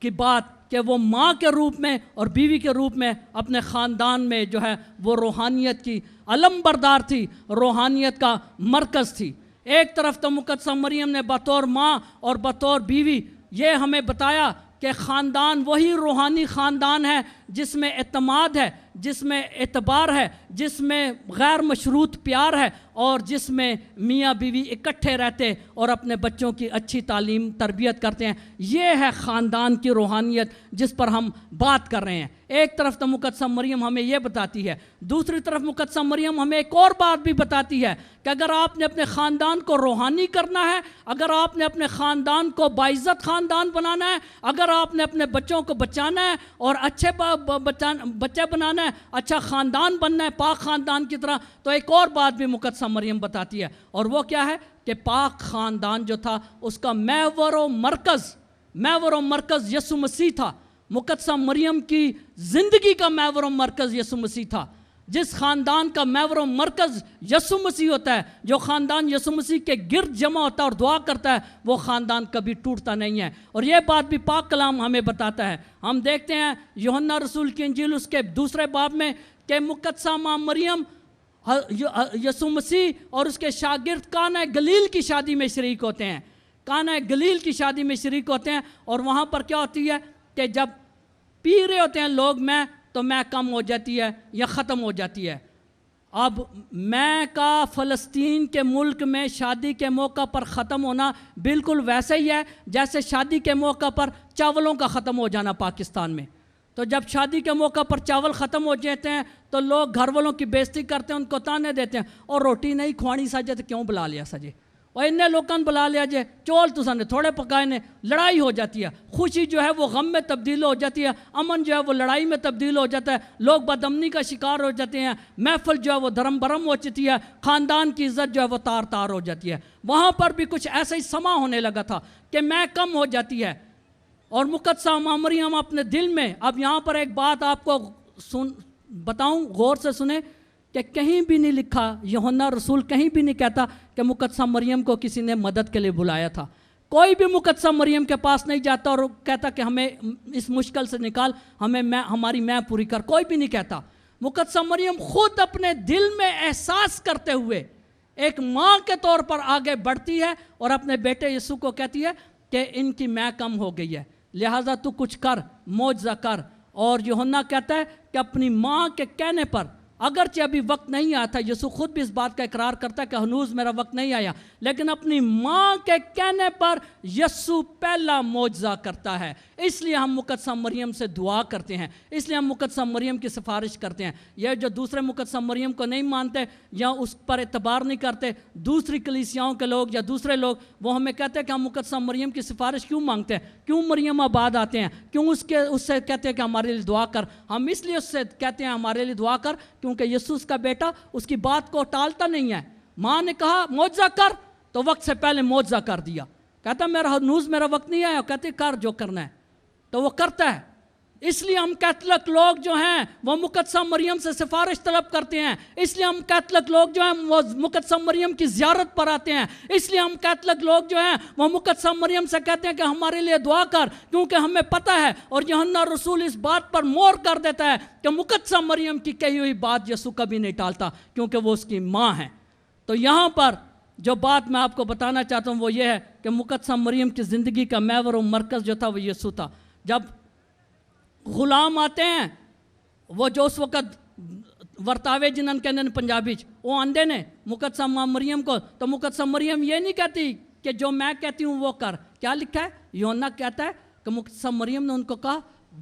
کی بات کہ وہ ماں کے روپ میں اور بیوی کے روپ میں اپنے خاندان میں جو ہے وہ روحانیت کی علم بردار تھی، روحانیت کا مرکز تھی۔ ایک طرف تو مقدسہ مریم نے بطور ماں اور بطور بیوی یہ ہمیں بتایا کہ خاندان وہی روحانی خاندان ہے جس میں اعتماد ہے، جس میں اعتبار ہے، جس میں غیر مشروط پیار ہے اور جس میں میاں بیوی اکٹھے رہتے اور اپنے بچوں کی اچھی تعلیم تربیت کرتے ہیں۔ یہ ہے خاندان کی روحانیت جس پر ہم بات کر رہے ہیں۔ ایک طرف تو مقدسہ مریم ہمیں یہ بتاتی ہے، دوسری طرف مقدسہ مریم ہمیں ایک اور بات بھی بتاتی ہے کہ اگر آپ نے اپنے خاندان کو روحانی کرنا ہے، اگر آپ نے اپنے خاندان کو باعزت خاندان بنانا ہے، اگر آپ نے اپنے بچوں کو بچانا ہے اور اچھے بچے بنانا ہے، اچھا خاندان بننا ہے پاک خاندان کی طرح، تو ایک اور بات بھی مقدسہ مریم بتاتی ہے، اور وہ کیا ہے کہ پاک خاندان جو تھا اس کا محور و مرکز یسوع مسیح تھا۔ مقدسہ مریم کی زندگی کا محور و مرکز یسوع مسیح تھا۔ جس خاندان کا محور و مرکز یسوع مسیح ہوتا ہے، جو خاندان یسوع مسیح کے گرد جمع ہوتا ہے اور دعا کرتا ہے، وہ خاندان کبھی ٹوٹتا نہیں ہے۔ اور یہ بات بھی پاک کلام ہمیں بتاتا ہے۔ ہم دیکھتے ہیں یوحنا رسول کی انجیل اس کے 2 باب میں کہ مقدسہ ماں مریم یسوع مسیح اور اس کے شاگرد کانا گلیل کی شادی میں شریک ہوتے ہیں، کانا گلیل کی شادی میں شریک ہوتے ہیں، اور وہاں پر کیا ہوتی ہے کہ جب پی رہے ہوتے ہیں لوگ تو میں کم ہو جاتی ہے یا ختم ہو جاتی ہے۔ اب میں کا فلسطین کے ملک میں شادی کے موقع پر ختم ہونا بالکل ویسے ہی ہے جیسے شادی کے موقع پر چاولوں کا ختم ہو جانا پاکستان میں۔ تو جب شادی کے موقع پر چاول ختم ہو جاتے ہیں تو لوگ گھر والوں کی بےزتی کرتے ہیں, ان کو تانے دیتے ہیں, اور روٹی نہیں کھوانی سجے تو کیوں بلا لیا سجے, اور انہیں لوگوں نے بلا لیا جے, چول تو نے تھوڑے پکائے نے, لڑائی ہو جاتی ہے. خوشی جو ہے وہ غم میں تبدیل ہو جاتی ہے, امن جو ہے وہ لڑائی میں تبدیل ہو جاتا ہے, لوگ بدامنی کا شکار ہو جاتے ہیں, محفل جو ہے وہ دھرم برم ہو جاتی ہے, خاندان کی عزت جو ہے وہ تار تار ہو جاتی ہے. وہاں پر بھی کچھ ایسا ہی سما ہونے لگا تھا کہ میں کم ہو جاتی ہے. اور مقدسہ ماں مریم اپنے دل میں, اب یہاں پر ایک بات آپ کو بتاؤں, غور سے سنیں, کہ کہیں بھی نہیں لکھا, یوحنا رسول کہیں بھی نہیں کہتا کہ مقدسہ مریم کو کسی نے مدد کے لیے بلایا تھا. کوئی بھی مقدسہ مریم کے پاس نہیں جاتا اور کہتا کہ ہمیں اس مشکل سے نکال, ہماری میں پوری کر, کوئی بھی نہیں کہتا. مقدسہ مریم خود اپنے دل میں احساس کرتے ہوئے ایک ماں کے طور پر آگے بڑھتی ہے اور اپنے بیٹے یسوع کو کہتی ہے کہ ان کی میں کم ہو گئی ہے, لہٰذا تو کچھ کر, معجزہ کر. اور یوحنا کہتا ہے کہ اپنی ماں کے کہنے پر, اگرچہ ابھی وقت نہیں آیا تھا, یسوع خود بھی اس بات کا اقرار کرتا ہے کہ ہنوز میرا وقت نہیں آیا, لیکن اپنی ماں کے کہنے پر یسوع پہلا معجزہ کرتا ہے. اس لیے ہم مقدسہ مریم سے دعا کرتے ہیں, اس لیے ہم مقدسہ مریم کی سفارش کرتے ہیں. یہ جو دوسرے مقدسہ مریم کو نہیں مانتے یا اس پر اعتبار نہیں کرتے, دوسری کلیسیاؤں کے لوگ یا دوسرے لوگ, وہ ہمیں کہتے ہیں کہ ہم مقدسہ مریم کی سفارش کیوں مانگتے ہیں, کیوں مریم آباد آتے ہیں, کیوں اس سے کہتے ہیں کہ ہمارے لیے دعا کر. ہم اس لیے اس سے کہتے ہیں ہمارے لیے دعا کر کیونکہ یسوع کا بیٹا اس کی بات کو ٹالتا نہیں ہے. ماں نے کہا معجزہ کر تو وقت سے پہلے معجزہ کر دیا. کہتا میرا وقت نہیں آیا, کہتے کر جو کرنا ہے, تو وہ کرتا ہے. اس لیے ہم کیتھولک لوگ جو ہیں وہ مقدسہ مریم سے سفارش طلب کرتے ہیں. اس لیے ہم کیتھولک لوگ جو ہیں وہ مقدسہ مریم کی زیارت پر آتے ہیں. اس لیے ہم کیتھولک لوگ جو ہیں وہ مقدسہ مریم سے کہتے ہیں کہ ہمارے لیے دعا کر, کیونکہ ہمیں پتہ ہے, اور یوحنا رسول اس بات پر مور کر دیتا ہے کہ مقدسہ مریم کی کہی ہوئی بات یسوع کبھی نہیں ٹالتا, کیونکہ وہ اس کی ماں ہے. تو یہاں پر جو بات میں آپ کو بتانا چاہتا ہوں وہ یہ ہے کہ مقدسہ مریم کی زندگی کا محور و مرکز جو تھا وہ یسوع تھا. جب غلام آتے ہیں, وہ جو اس وقت ورتاوے جنہاں کہنے پنجابی وہ آندے نے مقدسہ ماں مریم کو, تو مقدسہ مریم یہ نہیں کہتی کہ جو میں کہتی ہوں وہ کر. کیا لکھا ہے, یوحنا کہتا ہے کہ مقدسہ مریم نے ان کو کہا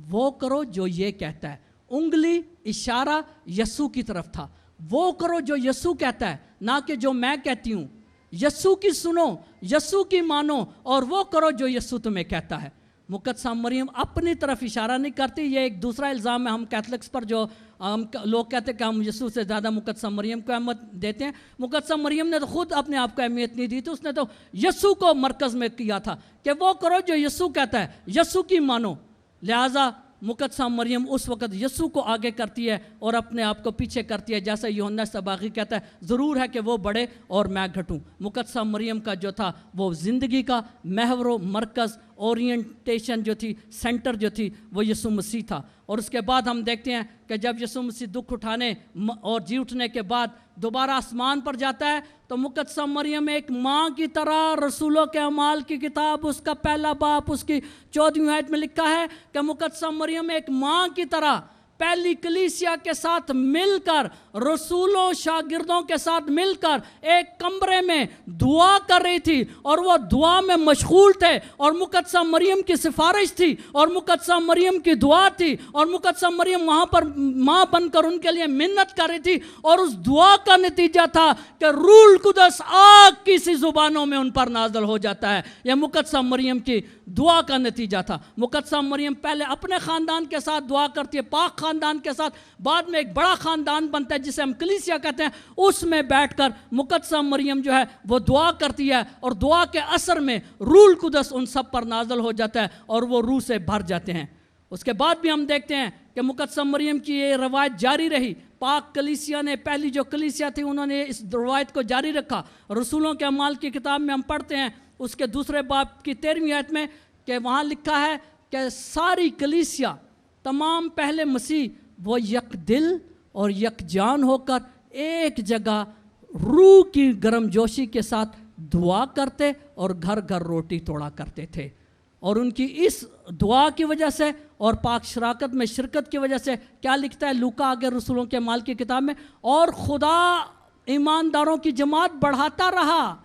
وہ کرو جو یہ کہتا ہے. انگلی اشارہ یسوع کی طرف تھا, وہ کرو جو یسوع کہتا ہے, نہ کہ جو میں کہتی ہوں. یسوع کی سنو, یسوع کی مانو, اور وہ کرو جو یسوع تمہیں کہتا ہے. مقدسہ مریم اپنی طرف اشارہ نہیں کرتی. یہ ایک دوسرا الزام ہے ہم کیتھولکس پر, جو ہم لوگ کہتے ہیں کہ ہم یسوع سے زیادہ مقدسہ مریم کو اہمیت دیتے ہیں. مقدسہ مریم نے تو خود اپنے آپ کو اہمیت نہیں دی تھی, اس نے تو یسوع کو مرکز میں کیا تھا کہ وہ کرو جو یسوع کہتا ہے, یسوع کی مانو. لہٰذا مقدسہ مریم اس وقت یسوع کو آگے کرتی ہے اور اپنے آپ کو پیچھے کرتی ہے, جیسے یوحنا سباغی کہتا ہے ضرور ہے کہ وہ بڑھے اور میں گھٹوں. مقدسہ مریم کا جو تھا وہ زندگی کا محور و مرکز, اورینٹیشن جو تھی, سینٹر جو تھی, وہ یسوع مسیح تھا. اور اس کے بعد ہم دیکھتے ہیں کہ جب یسوع مسیح دکھ اٹھانے اور جی اٹھنے کے بعد دوبارہ آسمان پر جاتا ہے, تو مقدسہ مریم ایک ماں کی طرح, رسولوں کے اعمال کی کتاب اس کا پہلا باب اس کی 14ویں آیت میں لکھا ہے کہ مقدسہ مریم ایک ماں کی طرح پہلی کلیسیا کے ساتھ مل کر, رسولوں شاگردوں کے ساتھ مل کر ایک کمرے میں دعا کر رہی تھی, اور وہ دعا میں مشغول تھے, اور مقدسہ مریم کی سفارش تھی, اور مقدسہ مریم کی دعا تھی, اور مقدسہ مریم وہاں پر ماں بن کر ان کے لیے منت کر رہی تھی. اور اس دعا کا نتیجہ تھا کہ روح القدس آگ کی سی زبانوں میں ان پر نازل ہو جاتا ہے. یہ مقدسہ مریم کی دعا کا نتیجہ تھا. مقدسہ مریم پہلے اپنے خاندان کے ساتھ دعا کرتی ہے, پاک خاندان کے ساتھ, بعد میں ایک بڑا خاندان بنتا ہے جسے ہم کلیسیا کہتے ہیں, اس میں بیٹھ کر مقدسہ مریم جو ہے وہ دعا کرتی ہے, اور دعا کے اثر میں روح القدس ان سب پر نازل ہو جاتا ہے اور وہ روح سے بھر جاتے ہیں. اس کے بعد بھی ہم دیکھتے ہیں کہ مقدسہ مریم کی یہ روایت جاری رہی. پاک کلیسیا نے, پہلی جو کلیسیا تھی, انہوں نے اس روایت کو جاری رکھا. رسولوں کے اعمال کی کتاب میں ہم پڑھتے ہیں اس کے دوسرے باب کی 13ویں آیت میں کہ وہاں لکھا ہے کہ ساری کلیسیا, تمام پہلے مسیح, وہ یک دل اور یک جان ہو کر ایک جگہ روح کی گرم جوشی کے ساتھ دعا کرتے اور گھر گھر روٹی توڑا کرتے تھے. اور ان کی اس دعا کی وجہ سے اور پاک شراکت میں شرکت کی وجہ سے کیا لکھتا ہے لوکا آگے رسولوں کے اعمال کی کتاب میں, اور خدا ایمانداروں کی جماعت بڑھاتا رہا,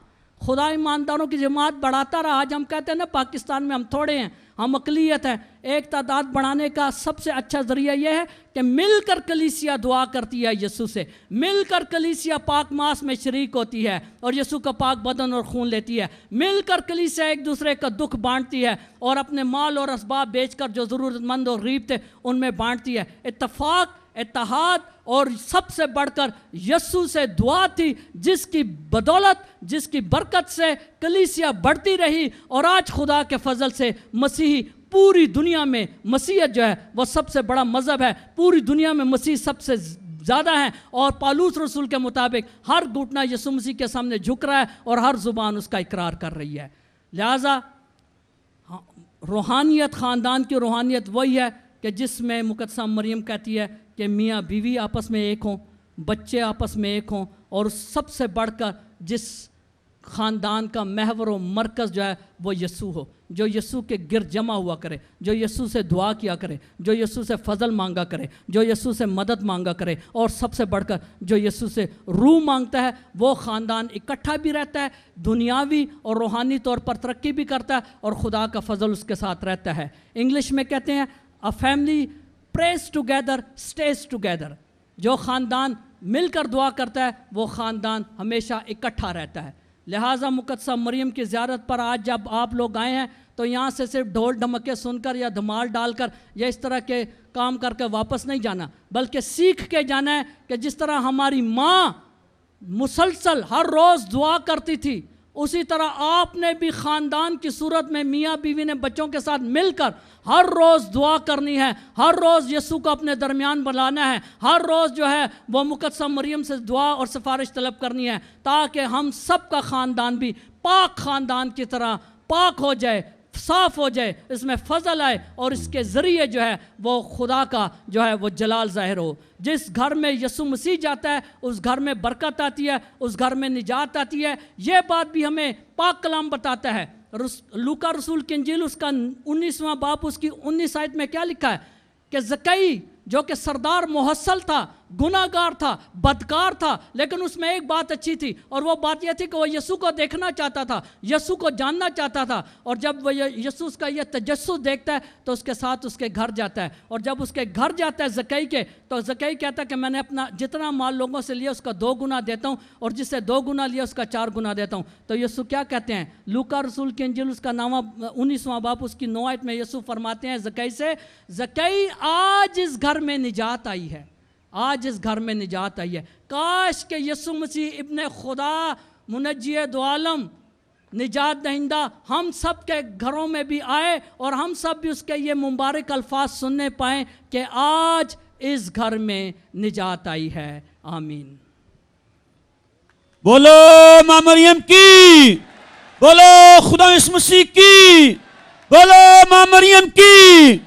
خدا ایمانداروں کی جماعت بڑھاتا رہا. آج ہم کہتے ہیں نا پاکستان میں ہم تھوڑے ہیں, ہم اقلیت ہیں. ایک تعداد بڑھانے کا سب سے اچھا ذریعہ یہ ہے کہ مل کر کلیسیا دعا کرتی ہے یسوع سے, مل کر کلیسیا پاک ماس میں شریک ہوتی ہے اور یسوع کا پاک بدن اور خون لیتی ہے. مل کر کلیسیا ایک دوسرے کا دکھ بانٹتی ہے اور اپنے مال اور اسباب بیچ کر جو ضرورت مند اور غریب تھے ان میں بانٹتی ہے. اتفاق, اتحاد اور سب سے بڑھ کر یسوع سے دعا تھی, جس کی بدولت, جس کی برکت سے کلیسیا بڑھتی رہی. اور آج خدا کے فضل سے مسیحی پوری دنیا میں, مسیحیت جو ہے وہ سب سے بڑا مذہب ہے, پوری دنیا میں مسیح سب سے زیادہ ہیں. اور پالوس رسول کے مطابق ہر گھٹنا یسوع مسیح کے سامنے جھک رہا ہے اور ہر زبان اس کا اقرار کر رہی ہے. لہٰذا روحانیت, خاندان کی روحانیت وہی ہے کہ جس میں مقدسہ مریم کہتی ہے کہ میاں بیوی آپس میں ایک ہوں, بچے آپس میں ایک ہوں, اور سب سے بڑھ کر جس خاندان کا محور و مرکز جو ہے وہ یسوع ہو, جو یسوع کے گرد جمع ہوا کرے, جو یسوع سے دعا کیا کرے, جو یسوع سے فضل مانگا کرے, جو یسوع سے مدد مانگا کرے, اور سب سے بڑھ کر جو یسوع سے روح مانگتا ہے, وہ خاندان اکٹھا بھی رہتا ہے, دنیاوی اور روحانی طور پر ترقی بھی کرتا ہے, اور خدا کا فضل اس کے ساتھ رہتا ہے. انگلش میں کہتے ہیں a family prays together stays together. جو خاندان مل کر دعا کرتا ہے وہ خاندان ہمیشہ اکٹھا رہتا ہے. لہٰذا مقدسہ مریم کی زیارت پر آج جب آپ لوگ آئے ہیں تو یہاں سے صرف ڈھول ڈھمکے سن کر یا دھمال ڈال کر یا اس طرح کے کام کر کے واپس نہیں جانا, بلکہ سیکھ کے جانا ہے کہ جس طرح ہماری ماں مسلسل ہر روز دعا کرتی تھی, اسی طرح آپ نے بھی خاندان کی صورت میں میاں بیوی نے بچوں کے ساتھ مل کر ہر روز دعا کرنی ہے, ہر روز یسوع کو اپنے درمیان بلانا ہے, ہر روز جو ہے وہ مقدسہ مریم سے دعا اور سفارش طلب کرنی ہے, تاکہ ہم سب کا خاندان بھی پاک خاندان کی طرح پاک ہو جائے, صاف ہو جائے, اس میں فضل آئے, اور اس کے ذریعے جو ہے وہ خدا کا جو ہے وہ جلال ظاہر ہو. جس گھر میں یسوع مسیح جاتا ہے اس گھر میں برکت آتی ہے, اس گھر میں نجات آتی ہے. یہ بات بھی ہمیں پاک کلام بتاتا ہے. لوکا رسول کی انجیل اس کا 19واں باب اس کی 19 آیت میں کیا لکھا ہے کہ زکئی جو کہ سردار محصل تھا, گناہ گار تھا, بدکار تھا, لیکن اس میں ایک بات اچھی تھی, اور وہ بات یہ تھی کہ وہ یسوع کو دیکھنا چاہتا تھا, یسوع کو جاننا چاہتا تھا. اور جب وہ یسوع کا یہ تجسس دیکھتا ہے تو اس کے ساتھ اس کے گھر جاتا ہے, اور جب اس کے گھر جاتا ہے زکئی کے, تو زکئی کہتا ہے کہ میں نے اپنا جتنا مال لوگوں سے لیا اس کا 2 گنا دیتا ہوں, اور جس سے 2 گنا لیا اس کا 4 گنا دیتا ہوں. تو یسوع کیا کہتے ہیں, لوکا رسول کی انجیل اس کا 19واں باب اس کی 9 آیت میں یسوع فرماتے ہیں زکئی سے, زکئی آج اس گھر میں نجات آئی ہے, آج اس گھر میں نجات آئی ہے. کاش کہ یسوع مسیح ابن خدا منجی دو عالم نجات دہندہ ہم سب کے گھروں میں بھی آئے, اور ہم سب بھی اس کے یہ مبارک الفاظ سننے پائیں کہ آج اس گھر میں نجات آئی ہے. آمین. بولو ماں مریم کی, بولو خدا یسوع مسیح کی, بولو ماں مریم کی.